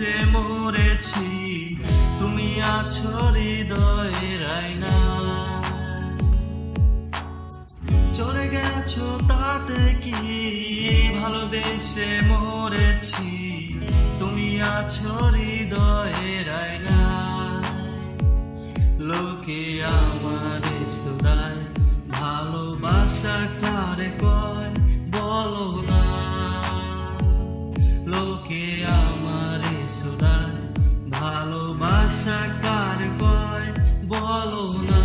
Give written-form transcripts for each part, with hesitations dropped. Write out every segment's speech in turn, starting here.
ভালোবেসে মরেছি, তুমি আছো হৃদয়ের আয়নায়। চলে গেছো তাতে কি, ভালোবেসে মরেছি, তুমি আছো হৃদয়ের আয়নায়। লোকে আমারে শুধায়, ভালোবাসা কারে কয় বলো না। লোকে আমারে শুধায়, ভালোবাসা কারে কয় বলো না।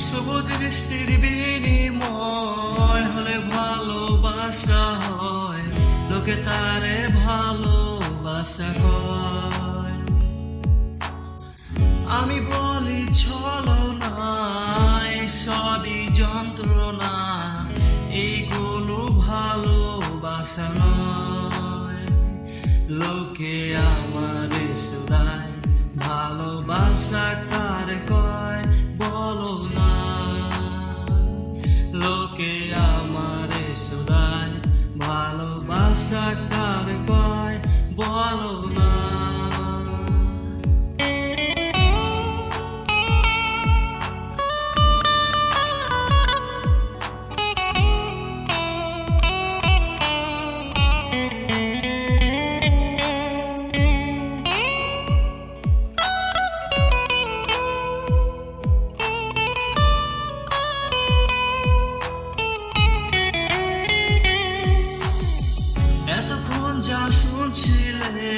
শুভ দৃষ্টির বিনিময় হলে ভালোবাসা হয়, লোকে তারে ভালোবাসা কয়। আমি বলি ছলনায় সবই যন্ত্রণা, এইগুলো ভালোবাসা নয়। লোকে আমারে শুধায়, ভালোবাসা কারে কয় বলো না। লোকে আমারে শুধায়, ভালোবাসা কারে কয় বলো না। যা শুনছিলে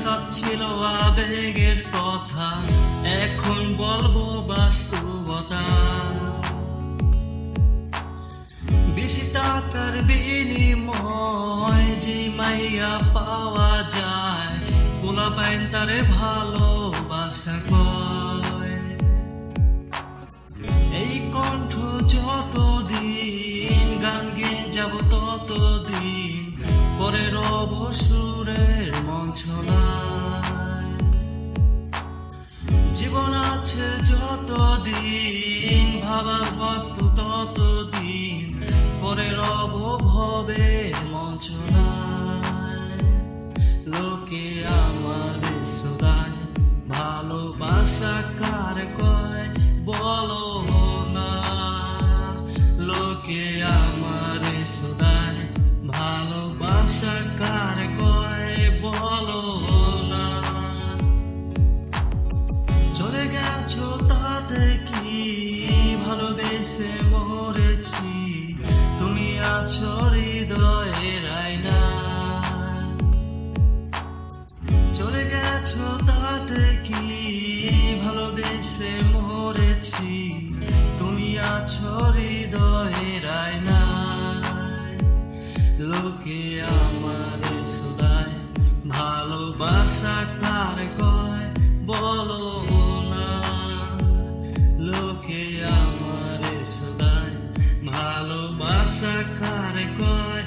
সব ছিল আবেগের কথা, এখন বলবো বাস্তবতা। বেশি টাকার বিনিময় যে মাইয়া পাওয়া যায়, পোলা পাইন তারে ভালোবাসা কয়। এই কণ্ঠ যতদিন গান গেয়ে যাব ততদিন, পরে রব সুরের মঞ্চনায়। জীবন আছে যতদিন, ভাবার বক্ত ততদিন, পরে রব ভবের মঞ্চনায়। লোকে আমারে শুধায়, ভালোবাসা কারে কয় বলো না। লোকে আমারে শুধায়, ভালোবাসা কারে কয় বলো না। চলে গেছো তাতে কি, ভালোবেসে মরেছি, তুমি আছো হৃদয়ের আয়নায়। চলে গেছো তাতে কি, ভালোবেসে মরেছি, তুমি আছো হৃদয়ের আয়নায়। লোকে আমারে শুধায়, ভালোবাসা কারে কয় বলো না। লোকে আমারে শুধায়, ভালোবাসা কারে কয়